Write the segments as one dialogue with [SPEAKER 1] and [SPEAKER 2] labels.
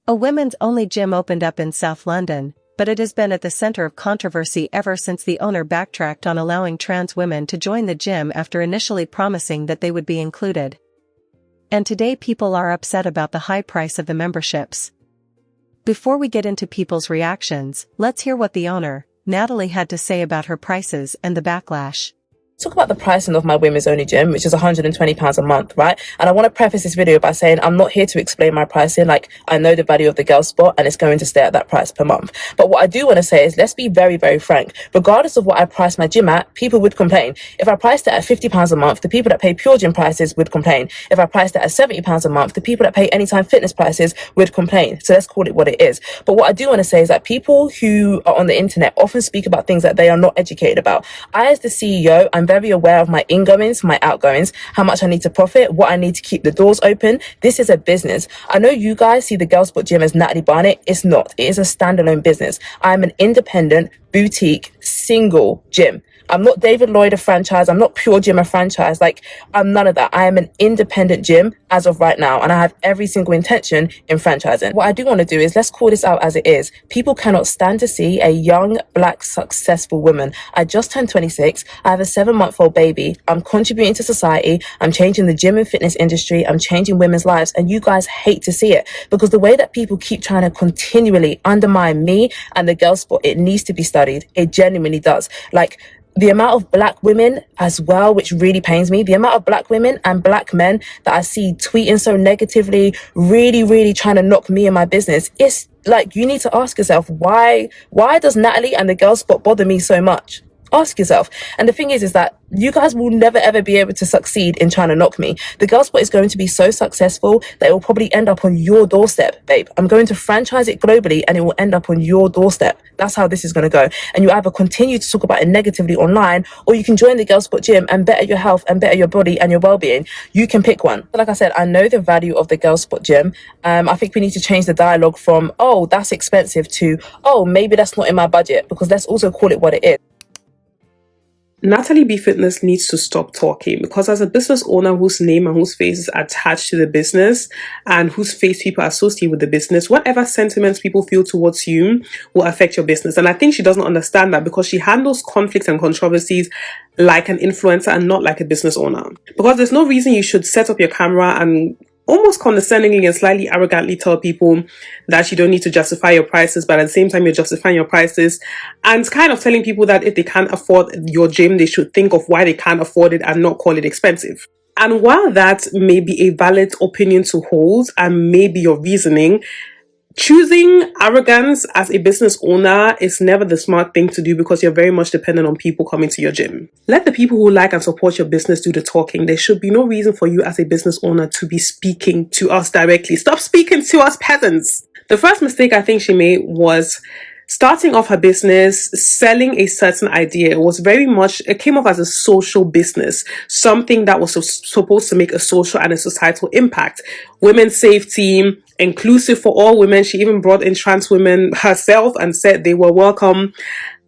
[SPEAKER 1] A women's only gym opened up in South London, but it has been at the center of controversy ever since the owner backtracked on allowing trans women to join the gym after initially promising that they would be included. And today people are upset about the high price of the memberships. Before we get into people's reactions, let's hear what the owner, Natalie, had to say about her prices and the backlash.
[SPEAKER 2] Talk about the pricing of my women's only gym, which is £120 a month, right? And I want to preface this video by saying I'm not here to explain my pricing. Like, I know the value of the girl spot and it's going to stay at that price per month. But what I do want to say is, let's be very, very frank. Regardless of what I price my gym at, people would complain. If I priced it at £50 a month, the people that pay pure gym prices would complain. If I priced it at £70 a month, the people that pay Anytime Fitness prices would complain. So let's call it what it is. But what I do want to say is that people who are on the internet often speak about things that they are not educated about. I, as the CEO, I'm very aware of my ingoings, my outgoings, how much I need to profit, what I need to keep the doors open. This is a business. I know you guys see the Girl Spot Gym as Natalie Barnett. It's not. It is a standalone business. I'm an independent, boutique, single gym. I'm not David Lloyd a franchise. I'm not Pure Gym a franchise. Like, I'm none of that. I am an independent gym as of right now, and I have every single intention in franchising. What I do want to do is, let's call this out as it is. People cannot stand to see a young, black, successful woman. I just turned 26. I have a 7-month-old baby. I'm contributing to society. I'm changing the gym and fitness industry. I'm changing women's lives, and you guys hate to see it, because the way that people keep trying to continually undermine me and the Girl Spot, it needs to be studied. It genuinely does. Like, the amount of black women as well, which really pains me, the amount of black women and black men that I see tweeting so negatively, really trying to knock me and my business. It's like, you need to ask yourself, why does Natalie and the Girl Spot bother me so much? Ask yourself. And the thing is that you guys will never ever be able to succeed in trying to knock me. The Girl Spot is going to be so successful that it will probably end up on your doorstep, babe. I'm going to franchise it globally and it will end up on your doorstep. That's how this is going to go. And you either continue to talk about it negatively online, or you can join the Girl Spot Gym and better your health and better your body and your well-being. You can pick one. But like I said, I know the value of the Girl Spot Gym. I think we need to change the dialogue from, oh, that's expensive, to, oh, maybe that's not in my budget, because let's also call it what it is.
[SPEAKER 3] Natalie B Fitness needs to stop talking, because as a business owner whose name and whose face is attached to the business and whose face people associate with the business, whatever sentiments people feel towards you will affect your business. And I think she doesn't understand that, because she handles conflicts and controversies like an influencer and not like a business owner. Because there's no reason you should set up your camera and almost condescendingly and slightly arrogantly tell people that you don't need to justify your prices, but at the same time you're justifying your prices, and kind of telling people that if they can't afford your gym, they should think of why they can't afford it and not call it expensive. And while that may be a valid opinion to hold and maybe your reasoning, choosing arrogance as a business owner is never the smart thing to do, because you're very much dependent on people coming to your gym. Let the people who like and support your business do the talking. There should be no reason for you as a business owner to be speaking to us directly. Stop speaking to us peasants. The first mistake I think she made was starting off her business, selling a certain idea. It came off as a social business, something that was supposed to make a social and a societal impact. Women's safety, inclusive for all women. She even brought in trans women herself and said they were welcome.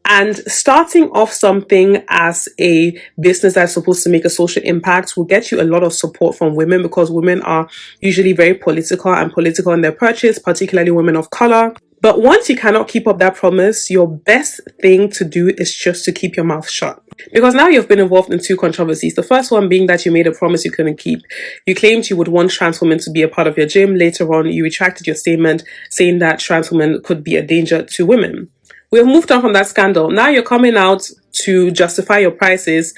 [SPEAKER 3] And starting off something as a business that's supposed to make a social impact will get you a lot of support from women, because women are usually very political in their purchase, particularly women of color. But once you cannot keep up that promise, your best thing to do is just to keep your mouth shut. Because now you've been involved in 2 controversies. The first one being that you made a promise you couldn't keep. You claimed you would want trans women to be a part of your gym. Later on, you retracted your statement saying that trans women could be a danger to women. We have moved on from that scandal. Now you're coming out to justify your prices,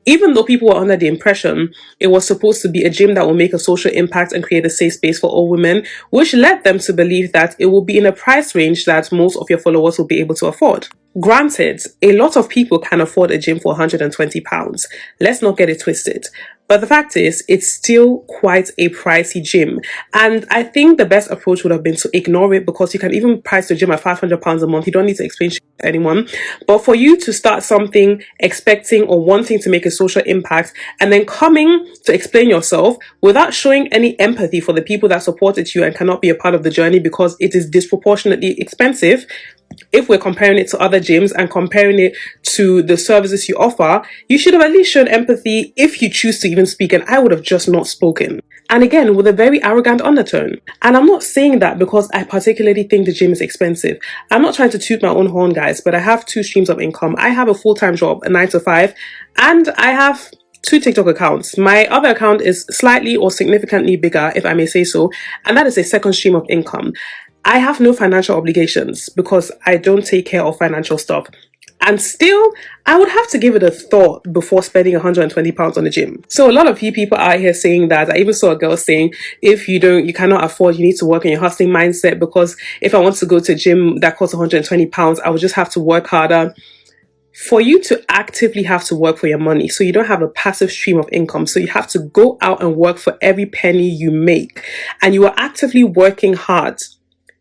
[SPEAKER 3] even though people were under the impression it was supposed to be a gym that will make a social impact and create a safe space for all women, which led them to believe that it will be in a price range that most of your followers will be able to afford. Granted, a lot of people can afford a gym for £120. Let's not get it twisted. But the fact is, it's still quite a pricey gym. And I think the best approach would have been to ignore it, because you can even price the gym at £500 a month. You don't need to explain shit to anyone. But for you to start something expecting or wanting to make a social impact, and then coming to explain yourself without showing any empathy for the people that supported you and cannot be a part of the journey because it is disproportionately expensive, if we're comparing it to other gyms and comparing it to the services you offer, you should have at least shown empathy if you choose to even speak, and I would have just not spoken. And again, with a very arrogant undertone. And I'm not saying that because I particularly think the gym is expensive. I'm not trying to toot my own horn, guys, but I have two streams of income. I have a full-time job, a 9 to 5, and I have 2 TikTok accounts. My other account is slightly or significantly bigger, if I may say so, and that is a second stream of income. I have no financial obligations because I don't take care of financial stuff. And still, I would have to give it a thought before spending £120 on the gym. So a lot of you people out here saying that. I even saw a girl saying, if you cannot afford, you need to work on your hustling mindset, because if I want to go to a gym that costs £120, I would just have to work harder. For you to actively have to work for your money, so you don't have a passive stream of income, so you have to go out and work for every penny you make, and you are actively working hard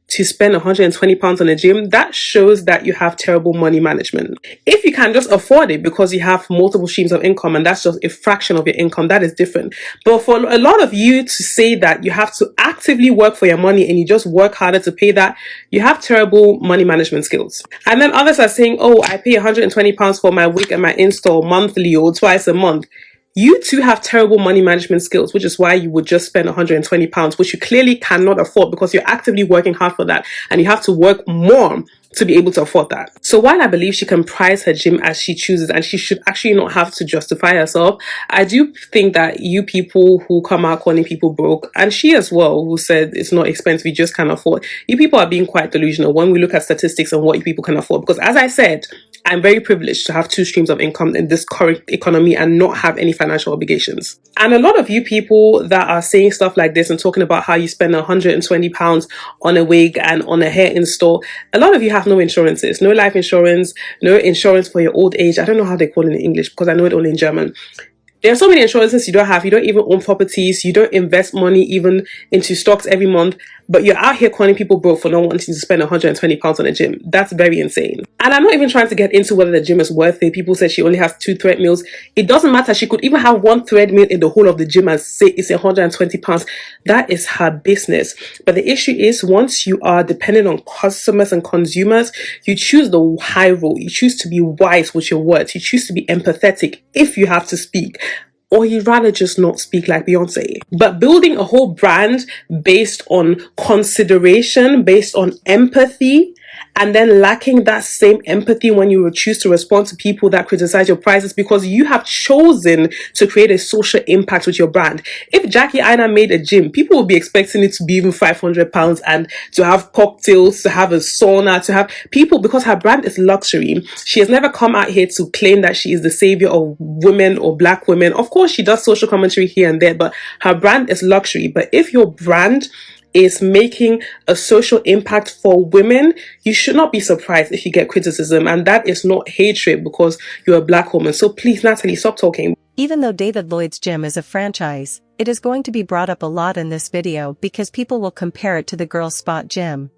[SPEAKER 3] to spend £120 on a gym, that shows that you have terrible money management. If you can just afford it because you have multiple streams of income and that's just a fraction of your income, that is different. But for a lot of you to say that you have to actively work for your money and you just work harder to pay that, you have terrible money management skills. And then others are saying, oh, I pay £120 for my week and my install monthly or twice a month. You too have terrible money management skills, which is why you would just spend £120, which you clearly cannot afford because you're actively working hard for that and you have to work more to be able to afford that. So while I believe she can price her gym as she chooses and she should actually not have to justify herself, I do think that you people who come out calling people broke, and she as well, who said it's not expensive, you just can't afford, you people are being quite delusional when we look at statistics and what you people can afford. Because as I said, I'm very privileged to have 2 streams of income in this current economy and not have any financial obligations. And a lot of you people that are saying stuff like this and talking about how you spend £120 on a wig and on a hair install, a lot of you have no insurances, no life insurance, no insurance for your old age. I don't know how they call it in English because I know it only in German. There are so many insurances you don't have. You don't even own properties. You don't invest money even into stocks every month. But you're out here calling people broke for not wanting to spend £120 on a gym. That's very insane. And I'm not even trying to get into whether the gym is worth it. People said she only has 2 treadmills. It doesn't matter. She could even have 1 treadmill in the whole of the gym and say it's £120. That is her business. But the issue is, once you are dependent on customers and consumers, you choose the high road. You choose to be wise with your words. You choose to be empathetic if you have to speak. Or you'd rather just not speak like Beyonce. But building a whole brand based on consideration, based on empathy, and then lacking that same empathy when you choose to respond to people that criticize your prices because you have chosen to create a social impact with your brand. If Jackie Aina made a gym, people would be expecting it to be even £500 and to have cocktails, to have a sauna, to have people, because her brand is luxury. She has never come out here to claim that she is the savior of women or black women. Of course, she does social commentary here and there, but her brand is luxury. But if your brand is making a social impact for women, you should not be surprised if you get criticism, and that is not hatred because you're a black woman. So please, Natalie, stop talking.
[SPEAKER 1] Even though David Lloyd's gym is a franchise, it is going to be brought up a lot in this video because people will compare it to the Girl Spot gym.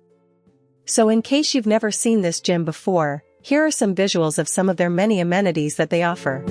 [SPEAKER 1] So in case you've never seen this gym before, here are some visuals of some of their many amenities that they offer.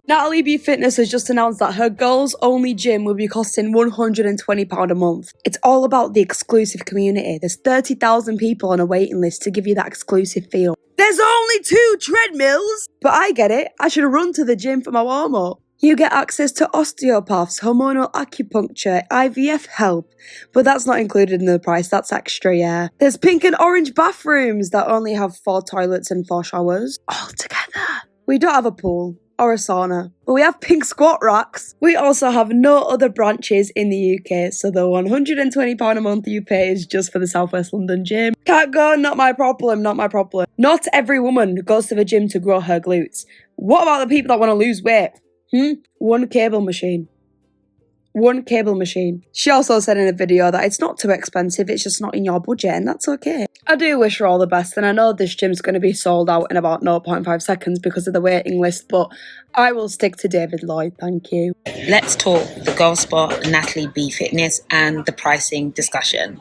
[SPEAKER 4] Natalie B Fitness has just announced that her girls only gym will be costing £120 a month. It's all about the exclusive community. There's 30,000 people on a waiting list to give you that exclusive feel. There's only 2 treadmills! But I get it, I should run to the gym for my warm-up. You get access to osteopaths, hormonal acupuncture, IVF help. But that's not included in the price, that's extra, yeah. There's pink and orange bathrooms that only have 4 toilets and 4 showers. All together. We don't have a pool or a sauna, but we have pink squat racks. We also have no other branches in the UK, so the £120 a month you pay is just for the South West London gym. Can't go, not my problem, not my problem. Not every woman goes to the gym to grow her glutes. What about the people that want to lose weight? One cable machine. One cable machine. She also said in a video that it's not too expensive, it's just not in your budget, and that's okay. I do wish her all the best, and I know this gym's going to be sold out in about 0.5 seconds because of the waiting list, but I will stick to David Lloyd, thank you.
[SPEAKER 5] Let's talk the Girl Spot, Natalie B Fitness, and the pricing discussion.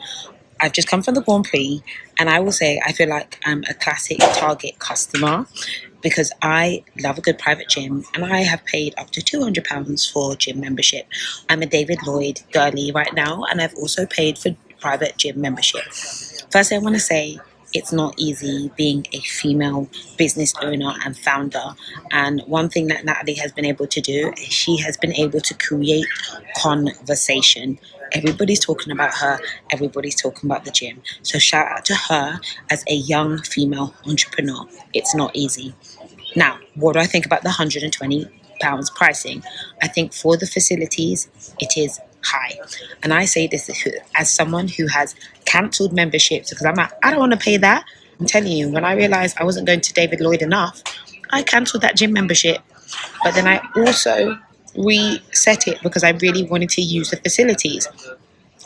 [SPEAKER 5] I've just come from the Grand Prix, and I will say I feel like I'm a classic target customer because I love a good private gym and I have paid up to £200 for gym membership. I'm a David Lloyd girly right now, and I've also paid for private gym membership. Firstly, I want to say it's not easy being a female business owner and founder. And one thing that Natalie has been able to do is she has been able to create conversation. Everybody's talking about her. Everybody's talking about the gym. So shout out to her as a young female entrepreneur. It's not easy. Now, what do I think about the £120 pricing? I think for the facilities, it is high. And I say this as someone who has cancelled memberships because I'm like, I don't want to pay that. I'm telling you, when I realised I wasn't going to David Lloyd enough, I cancelled that gym membership. But then I also reset it because I really wanted to use the facilities.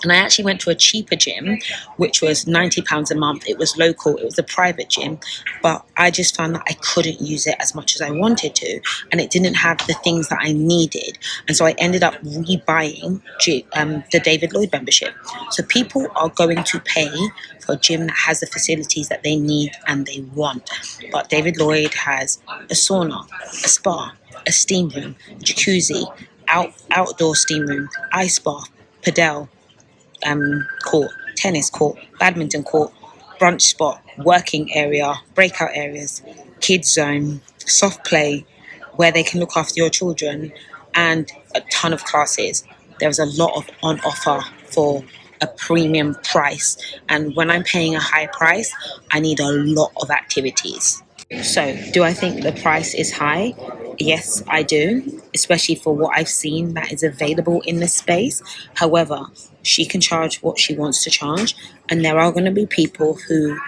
[SPEAKER 5] And I actually went to a cheaper gym, which was £90 a month. It was local. It was a private gym. But I just found that I couldn't use it as much as I wanted to. And it didn't have the things that I needed. And so I ended up rebuying the David Lloyd membership. So people are going to pay for a gym that has the facilities that they need and they want. But David Lloyd has a sauna, a spa, a steam room, jacuzzi, outdoor steam room, ice bath, padel, court, tennis court, badminton court, brunch spot, working area, breakout areas, kids zone, soft play, where they can look after your children, and a ton of classes. There's a lot on offer for a premium price. And when I'm paying a high price, I need a lot of activities. So, do I think the price is high? Yes, I do, especially for what I've seen that is available in the space. However, she can charge what she wants to charge, and there are going to be people who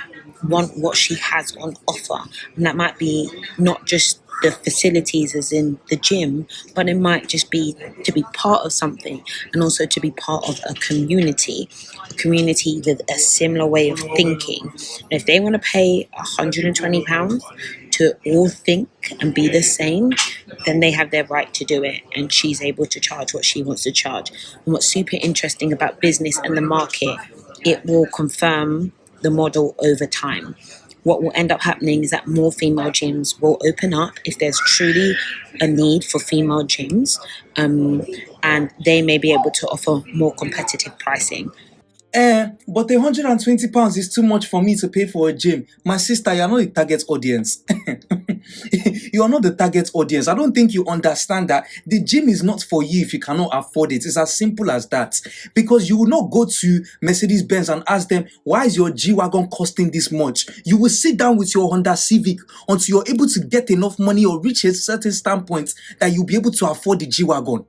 [SPEAKER 5] want what she has on offer. And that might be not just the facilities as in the gym, but it might just be to be part of something and also to be part of a community with a similar way of thinking. And if they want to pay £120 to all think and be the same, then they have their right to do it, and she's able to charge what she wants to charge. And what's super interesting about business and the market, it will confirm the model over time. What will end up happening is that more female gyms will open up if there's truly a need for female gyms, and they may be able to offer more competitive pricing.
[SPEAKER 6] But £120 is too much for me to pay for a gym. My sister, you're not the target audience. You are not the target audience. I don't think you understand that the gym is not for you if you cannot afford it. It's as simple as that. Because you will not go to Mercedes-Benz and ask them, why is your G-Wagon costing this much? You will sit down with your Honda Civic until you're able to get enough money or reach a certain standpoint that you'll be able to afford the G-Wagon.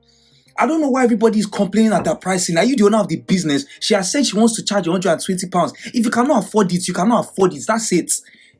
[SPEAKER 6] I don't know why everybody is complaining at that pricing. Are you the owner of the business? She has said she wants to charge £120. If you cannot afford it, you cannot afford it. That's it.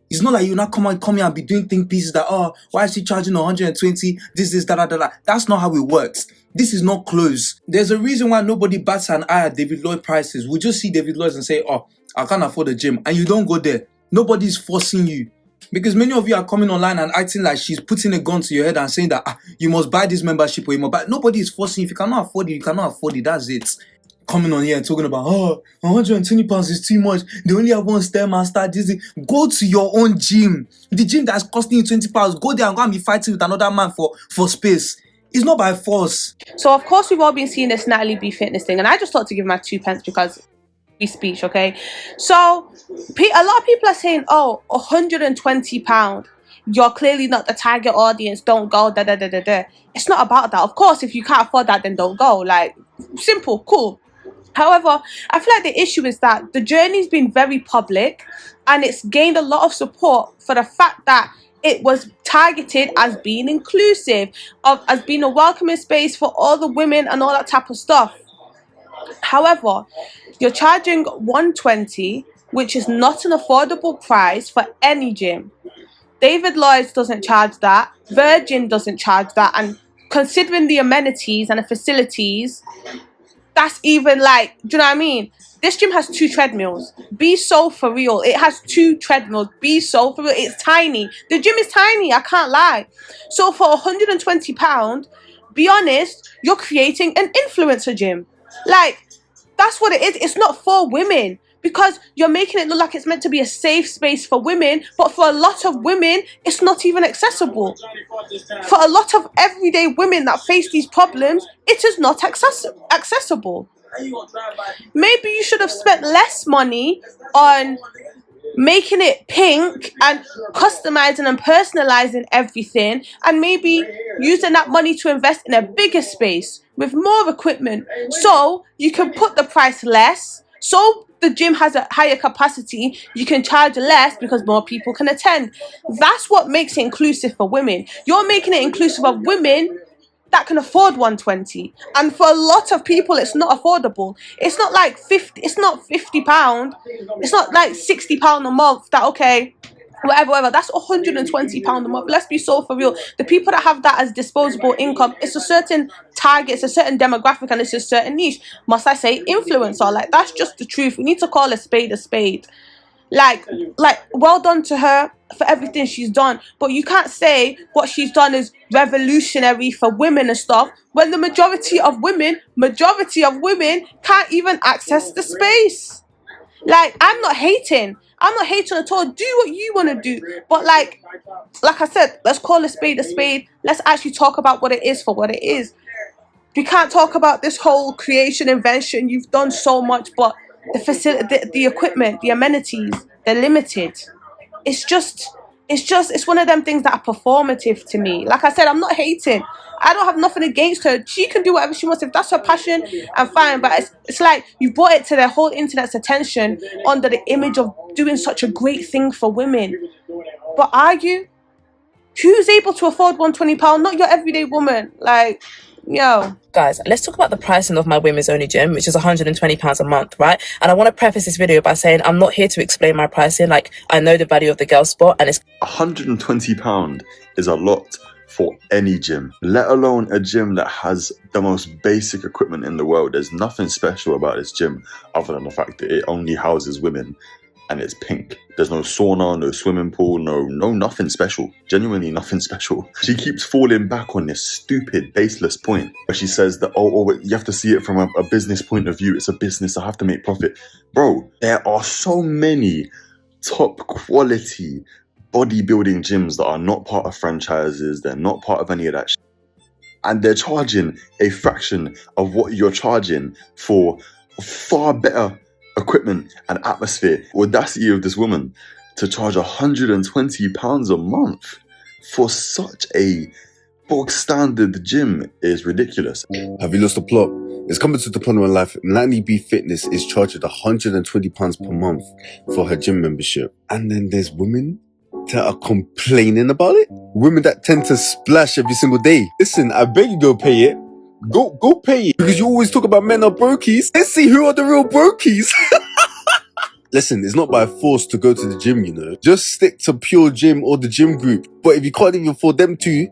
[SPEAKER 6] It's not like you not come here and be doing think pieces that, oh, why is she charging 120? This, da. That's not how it works. This is not close. There's a reason why nobody bats an eye at David Lloyd prices. We just see David Lloyd and say, oh, I can't afford a gym. And you don't go there. Nobody's forcing you. Because many of you are coming online and acting like she's putting a gun to your head and saying that you must buy this membership or you must buy. Nobody is forcing you. If you cannot afford it, you cannot afford it. That's it. Coming on here and talking about, oh, £120 is too much. They only have one Stairmaster. Go to your own gym. The gym that's costing you £20, go there and go and be fighting with another man for space. It's not by force.
[SPEAKER 4] So, of course, we've all been seeing this Natalie B Fitness thing, and I just thought to give my 2 pence because free speech, okay? So, a lot of people are saying, oh, £120. You're clearly not the target audience. Don't go, da. It's not about that. Of course, if you can't afford that, then don't go. Like, simple, cool. However, I feel like the issue is that the journey's been very public and it's gained a lot of support for the fact that it was targeted as being inclusive, as being a welcoming space for all the women and all that type of stuff. However, you're charging $120, which is not an affordable price for any gym. David Lloyd's doesn't charge that. Virgin doesn't charge that. And considering the amenities and the facilities, that's even like, do you know what I mean? This gym has 2 treadmills. Be so for real. It has 2 treadmills. Be so for real. It's tiny. The gym is tiny. I can't lie. So for £120, be honest, you're creating an influencer gym. Like, that's what it is. It's not for women.
[SPEAKER 7] because you're making it look like it's meant to be a safe space for women, but for a lot of women, it's not even accessible. For a lot of everyday women that face these problems, it is not accessible. Maybe you should have spent less money on making it pink and customizing and personalizing everything, and maybe using that money to invest in a bigger space with more equipment, so you can put the price less, so the gym has a higher capacity, you can charge less because more people can attend. That's what makes it inclusive for women. You're making it inclusive of women that can afford 120, and for a lot of people it's not affordable. It's not like 50, it's not £50, it's not like £60 a month that, okay, whatever, that's £120 a month. Let's be so for real. The people that have that as disposable income, it's a certain target, it's a certain demographic, and it's a certain niche. Must I say influencer? Like, that's just the truth. We need to call a spade a spade. Like, well done to her for everything she's done, but you can't say what she's done is revolutionary for women and stuff when the majority of women can't even access the space. Like, I'm not hating at all. Do what you want to do, but like I said, let's call a spade a spade. Let's actually talk about what it is for what it is. We can't talk about this whole creation, invention. You've done so much, but the facility, the equipment, the amenities, they're limited. It's one of them things that are performative to me. Like I said, I'm not hating. I don't have nothing against her. She can do whatever she wants. If that's her passion, I'm fine. But it's like you brought it to the whole internet's attention under the image of doing such a great thing for women. But are you? Who's able to afford £120? Not your everyday woman. Like, yo.
[SPEAKER 2] Guys, let's talk about the pricing of my women's only gym, which is £120 a month, right? And I want to preface this video by saying I'm not here to explain my pricing. Like, I know the value of the girl spot, and it's
[SPEAKER 8] £120 is a lot for any gym, let alone a gym that has the most basic equipment in the world. There's nothing special about this gym other than the fact that it only houses women and it's pink. There's no sauna, no swimming pool, no nothing special. Genuinely nothing special. She keeps falling back on this stupid, baseless point where she says that, oh, you have to see it from a business point of view. It's a business, I have to make profit. Bro, there are so many top quality bodybuilding gyms that are not part of franchises. They're not part of any of that shit. And they're charging a fraction of what you're charging for far better equipment and atmosphere. Audacity of this woman to charge £120 a month for such a bog standard gym is ridiculous.
[SPEAKER 9] Have you lost the plot? It's coming to the point in my life. Natalie B Fitness is charged £120 per month for her gym membership. And then there's women that are complaining about it. Women that tend to splash every single day. Listen, I beg you go pay it. Go pay it. Because you always talk about men are brokies. Let's see who are the real brokies. Listen, it's not by force to go to the gym, you know. Just stick to Pure Gym or the gym group. But if you can't even afford them too,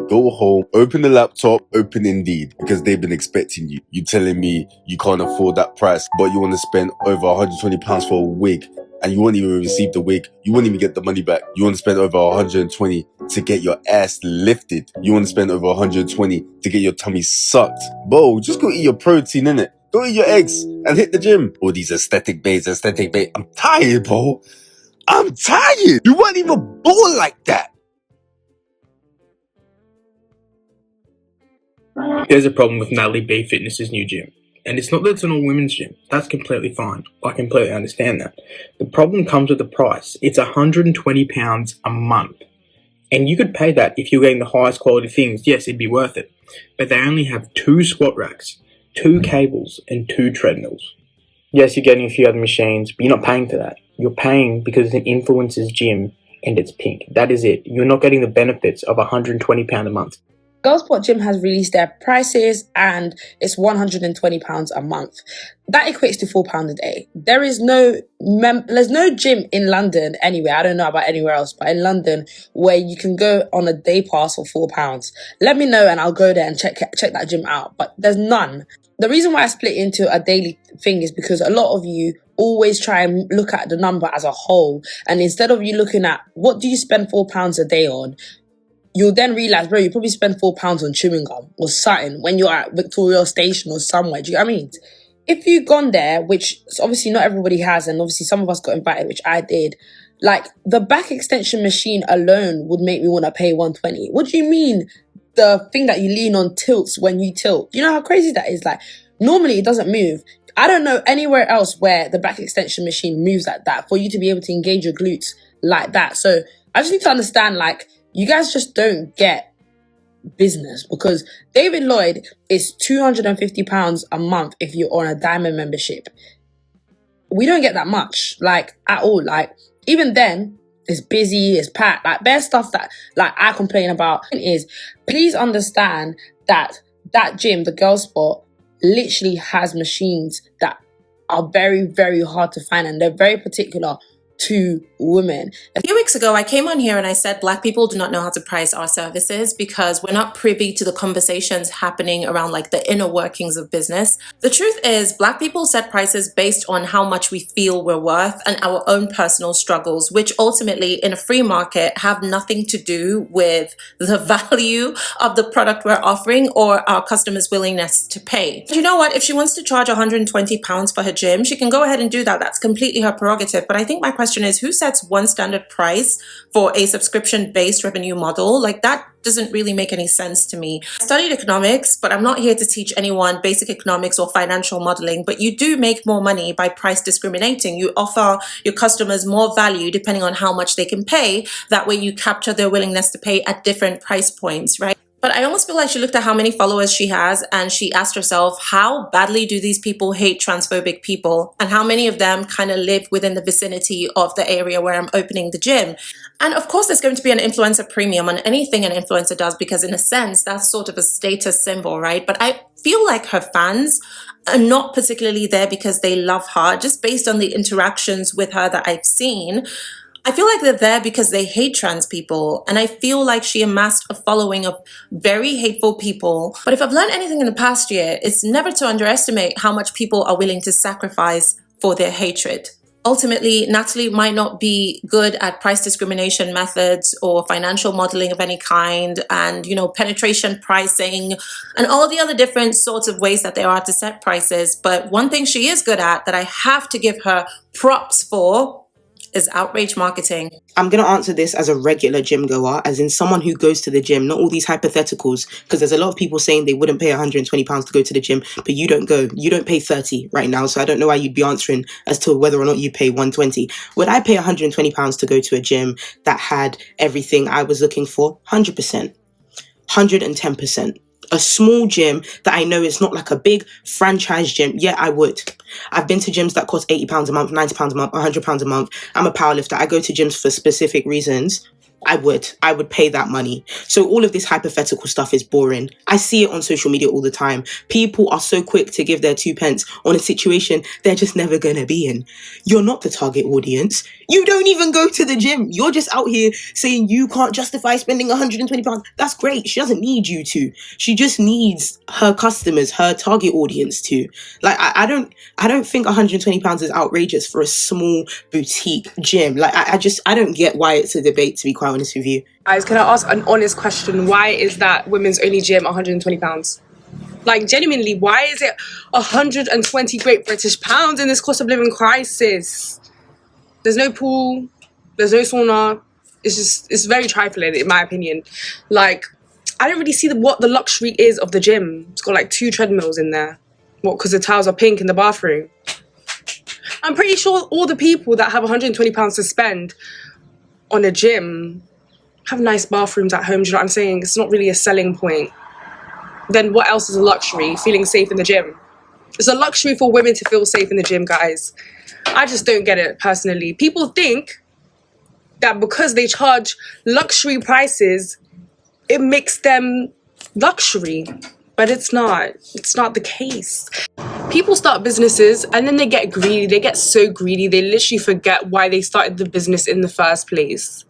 [SPEAKER 9] go home, open the laptop, open Indeed. Because they've been expecting you. You telling me you can't afford that price, but you want to spend over £120 for a wig. And you won't even receive the wig. You won't even get the money back. You want to spend over 120 to get your ass lifted. You want to spend over 120 to get your tummy sucked. Bro, just go eat your protein, innit? Go eat your eggs and hit the gym. All these aesthetic babes. I'm tired, bro. I'm tired. You weren't even born like that.
[SPEAKER 10] There's a problem with Natalie B Fitness's new gym. And it's not that it's an all-women's gym. That's completely fine. I completely understand that. The problem comes with the price. It's £120 a month. And you could pay that if you're getting the highest quality things. Yes, it'd be worth it. But they only have 2 squat racks, 2 cables, and 2 treadmills. Yes, you're getting a few other machines, but you're not paying for that. You're paying because it's an influencer's gym and it's pink. That is it. You're not getting the benefits of £120 a month.
[SPEAKER 11] Girlsport Gym has released their prices and it's £120 a month. That equates to £4 a day. There's no gym in London anywhere. I don't know about anywhere else, but in London where you can go on a day pass for £4. Let me know and I'll go there and check that gym out. But there's none. The reason why I split into a daily thing is because a lot of you always try and look at the number as a whole. And instead of you looking at what do you spend £4 a day on, you'll then realise, bro, you probably spend £4 on chewing gum or something when you're at Victoria Station or somewhere. Do you know what I mean? if you've gone there, which obviously not everybody has, and obviously some of us got invited, which I did, like the back extension machine alone would make me want to pay 120. What do you mean the thing that you lean on tilts when you tilt? You know how crazy that is? Like normally it doesn't move. I don't know anywhere else where the back extension machine moves like that for you to be able to engage your glutes like that. So I just need to understand, like, you guys just don't get business, because David Lloyd is £250 a month if you're on a diamond membership. We don't get that much, like, at all. Like, even then, it's busy, it's packed. Like, bare stuff that, like, I complain about is, please understand that that gym, the Girl Spot, literally has machines that are very, very hard to find, and they're very particular to women.
[SPEAKER 12] A few weeks ago, I came on here and I said Black people do not know how to price our services because we're not privy to the conversations happening around like the inner workings of business. The truth is, Black people set prices based on how much we feel we're worth and our own personal struggles, which ultimately in a free market have nothing to do with the value of the product we're offering or our customers' willingness to pay. You know what? If she wants to charge £120 for her gym, she can go ahead and do that. That's completely her prerogative. But I think my question is, who sets one standard price for a subscription-based revenue model? Like, that doesn't really make any sense to me. I studied economics, but I'm not here to teach anyone basic economics or financial modeling. But you do make more money by price discriminating. You offer your customers more value depending on how much they can pay. That way you capture their willingness to pay at different price points, right? But I almost feel like she looked at how many followers she has and she asked herself, how badly do these people hate transphobic people? And how many of them kind of live within the vicinity of the area where I'm opening the gym? And of course, there's going to be an influencer premium on anything an influencer does, because in a sense, that's sort of a status symbol, right? But I feel like her fans are not particularly there because they love her, just based on the interactions with her that I've seen. I feel like they're there because they hate trans people, and I feel like she amassed a following of very hateful people. But if I've learned anything in the past year, it's never to underestimate how much people are willing to sacrifice for their hatred. Ultimately, Natalie might not be good at price discrimination methods or financial modeling of any kind, and, you know, penetration pricing and all the other different sorts of ways that there are to set prices. But one thing she is good at that I have to give her props for is outrage marketing.
[SPEAKER 13] I'm going to answer this as a regular gym goer, as in someone who goes to the gym, not all these hypotheticals, because there's a lot of people saying they wouldn't pay £120 to go to the gym, but you don't go. You don't pay 30 right now, so I don't know why you'd be answering as to whether or not you pay 120. Would I pay £120 to go to a gym that had everything I was looking for? 100%. 110%. A small gym that I know is not like a big franchise gym, yeah, I would. I've been to gyms that cost £80 a month, £90 a month, £100 a month. I'm a powerlifter. I go to gyms for specific reasons. I would pay that money. So all of this hypothetical stuff is boring. I see it on social media all the time. People are so quick to give their 2 pence on a situation they're just never going to be in. You're not the target audience. You don't even go to the gym. You're just out here saying you can't justify spending £120. That's great. She doesn't need you to. She just needs her customers, her target audience to. Like, I don't think £120 is outrageous for a small boutique gym. Like, I don't get why it's a debate, to be quite honest with you.
[SPEAKER 14] Guys, can I ask an honest question? Why is that women's only gym £120? Like, genuinely, why is it 120 Great British pounds in this cost of living crisis? There's no pool, there's no sauna. It's very trifling, in my opinion. Like, I don't really see what the luxury is of the gym. It's got like 2 treadmills in there. What, because the towels are pink in the bathroom? I'm pretty sure all the people that have £120 to spend on a gym have nice bathrooms at home. Do you know what I'm saying? It's not really a selling point. Then what else is a luxury? Feeling safe in the gym. It's a luxury for women to feel safe in the gym, guys. I just don't get it, personally. People think that because they charge luxury prices, it makes them luxury. But it's not. It's not the case. People start businesses and then they get greedy. They get so greedy, they literally forget why they started the business in the first place.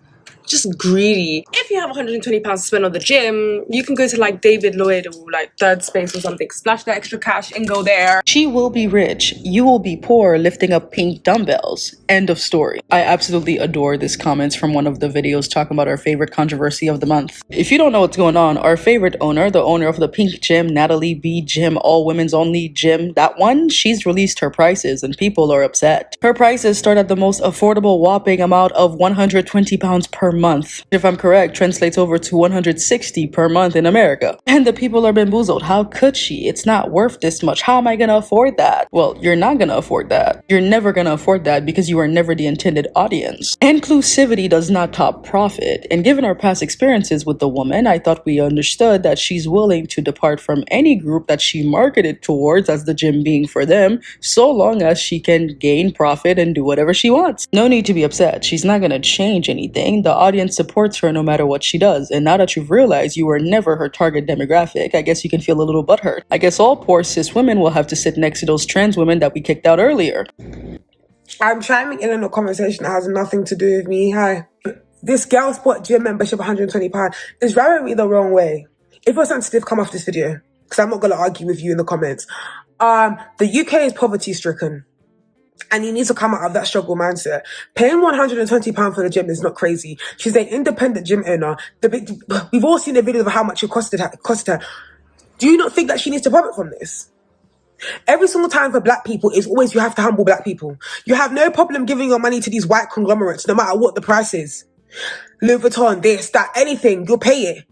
[SPEAKER 14] just greedy. If you have £120 to spend on the gym, you can go to like David Lloyd or like Third Space or something, splash the extra cash and go there.
[SPEAKER 15] She will be rich. You will be poor lifting up pink dumbbells. End of story. I absolutely adore this comments from one of the videos talking about our favorite controversy of the month. If you don't know what's going on, our favorite owner, the owner of the Pink Gym, Natalie B Gym, all women's only gym, that one, she's released her prices and people are upset. Her prices start at the most affordable whopping amount of £120 per month. If I'm correct, translates over to $160 per month in America. And the people are bamboozled. How could she? It's not worth this much. How am I gonna afford that? Well, you're not gonna afford that. You're never gonna afford that because you are never the intended audience. Inclusivity does not top profit. And given our past experiences with the woman, I thought we understood that she's willing to depart from any group that she marketed towards as the gym being for them, so long as she can gain profit and do whatever she wants. No need to be upset. She's not gonna change anything. The audience supports her no matter what she does. And now that you've realized you were never her target demographic, I guess you can feel a little butthurt. I guess all poor cis women will have to sit next to those trans women that we kicked out earlier.
[SPEAKER 16] I'm chiming in a conversation that has nothing to do with me. Hi. This girl spot gym membership, £120, is rubbing me the wrong way. If you're sensitive, come off this video, because I'm not going to argue with you in the comments. The UK is poverty stricken, and you need to come out of that struggle mindset. Paying £120 for the gym is not crazy. She's an independent gym owner. We've all seen the video of how much it costed her. Do you not think that she needs to profit from this? Every single time for black people, it's always you have to humble black people. You have no problem giving your money to these white conglomerates, no matter what the price is. Louis Vuitton, this, that, anything, you'll pay it.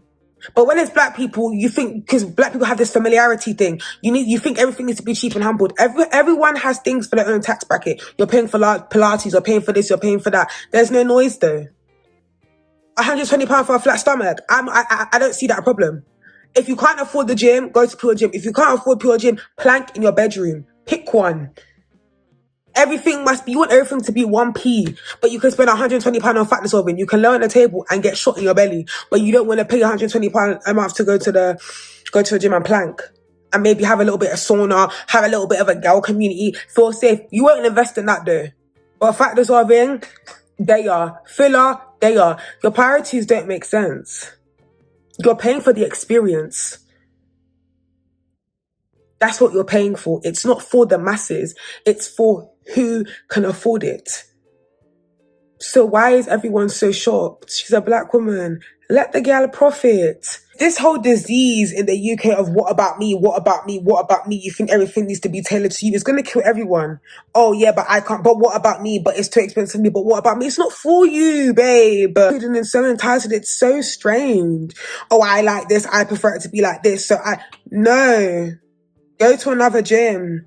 [SPEAKER 16] But when it's black people, you think, because black people have this familiarity thing, you think everything needs to be cheap and humbled. Everyone has things for their own tax bracket. You're paying for Pilates, you're paying for this, you're paying for that. There's no noise though. £120 for a flat stomach, I don't see that problem. If you can't afford the gym, go to Pure Gym. If you can't afford Pure Gym, plank in your bedroom. Pick one. You want everything to be 1p, but you can spend £120 on fat dissolving. You can lay on the table and get shot in your belly, but you don't want to pay £120 a month to go to the gym and plank. And maybe have a little bit of sauna, have a little bit of a girl community, feel safe. You won't invest in that though. But fat dissolving, they are. Filler, they are. Your priorities don't make sense. You're paying for the experience. That's what you're paying for. It's not for the masses. It's for who can afford it. So why is everyone so shocked? She's a black woman. Let the girl profit. This whole disease in the UK of what about me, what about me, what about me, you think everything needs to be tailored to you, it's going to kill everyone. Oh yeah, but I can't, but what about me, but it's too expensive for me, but what about me? It's not for you, babe. And it's so entitled, it's so strange. Oh, I like this, I prefer it to be like this, no. Go to another gym.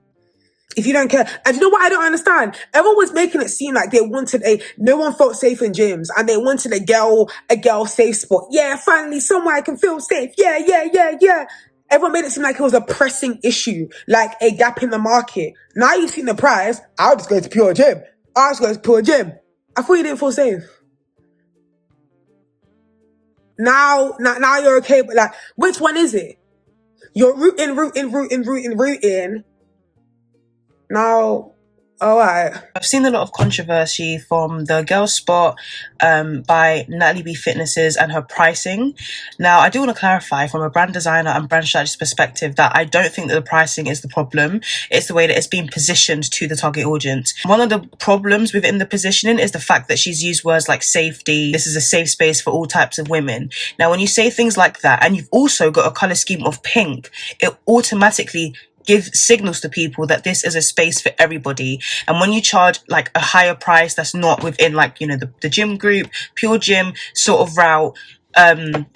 [SPEAKER 16] If you don't care. And you know what I don't understand? Everyone was making it seem like they wanted no one felt safe in gyms and they wanted a girl safe spot. Yeah, finally somewhere I can feel safe. Yeah. Everyone made it seem like it was a pressing issue, like a gap in the market. Now you've seen the price, I'll just go to Pure Gym. I thought you didn't feel safe. Now you're okay, but like, which one is it? You're rooting. Now, alright.
[SPEAKER 13] I've seen a lot of controversy from the Girl Spot by Natalie B Fitnesses and her pricing. Now, I do want to clarify from a brand designer and brand strategist perspective that I don't think that the pricing is the problem. It's the way that it's being positioned to the target audience. One of the problems within the positioning is the fact that she's used words like safety. This is a safe space for all types of women. Now, when you say things like that, and you've also got a color scheme of pink, it automatically give signals to people that this is a space for everybody. And when you charge like a higher price that's not within like, you know, the gym group, Pure Gym sort of route, and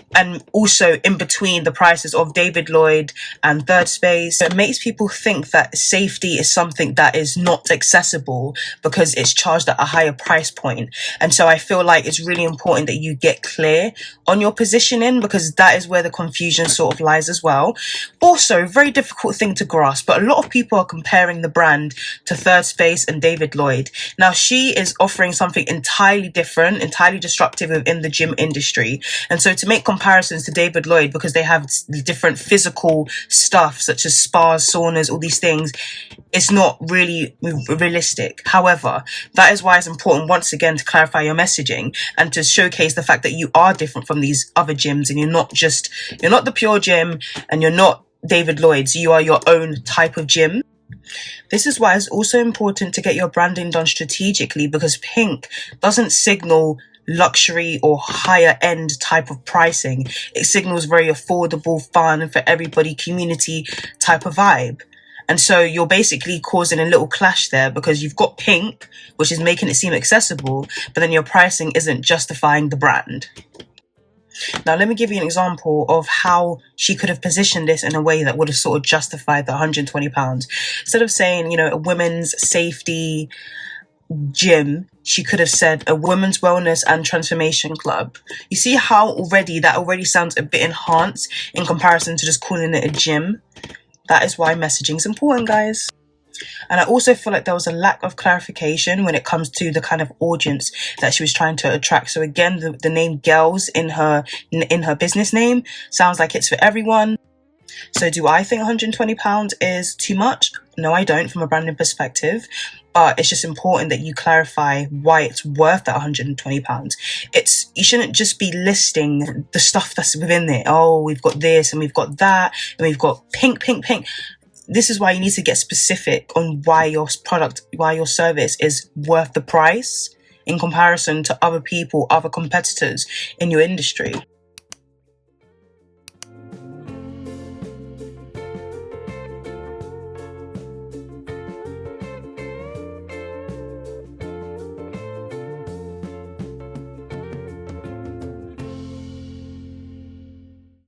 [SPEAKER 13] also in between the prices of David Lloyd and Third Space, it makes people think that safety is something that is not accessible because it's charged at a higher price point. And so I feel like it's really important that you get clear on your positioning, because that is where the confusion sort of lies as well. Also, very difficult thing to grasp, but a lot of people are comparing the brand to Third Space and David Lloyd. Now, she is offering something entirely different, entirely disruptive within the gym industry. And so to make comparisons to David Lloyd, because they have different physical stuff such as spas, saunas, all these things, it's not really realistic. However, that is why it's important once again to clarify your messaging and to showcase the fact that you are different from these other gyms, and you're not the Pure Gym and you're not David Lloyd's. You are your own type of gym. This is why it's also important to get your branding done strategically, because Pink doesn't signal luxury or higher end type of pricing. It signals very affordable, fun, for everybody, community type of vibe. And so you're basically causing a little clash there, because you've got Pink, which is making it seem accessible, but then your pricing isn't justifying the brand. Now, let me give you an example of how she could have positioned this in a way that would have sort of justified the £120. Instead of saying, you know, a women's safety gym, she could have said a women's wellness and transformation club. You see how that already sounds a bit enhanced in comparison to just calling it a gym? That is why messaging is important, guys. And I also feel like there was a lack of clarification when it comes to the kind of audience that she was trying to attract. So again, the name girls in her business name sounds like it's for everyone. So do I think £120 is too much? No, I don't, from a branding perspective. But it's just important that you clarify why it's worth that £120. You shouldn't just be listing the stuff that's within it. Oh, we've got this and we've got that and we've got pink. This is why you need to get specific on why your service is worth the price in comparison to other people, other competitors in your industry.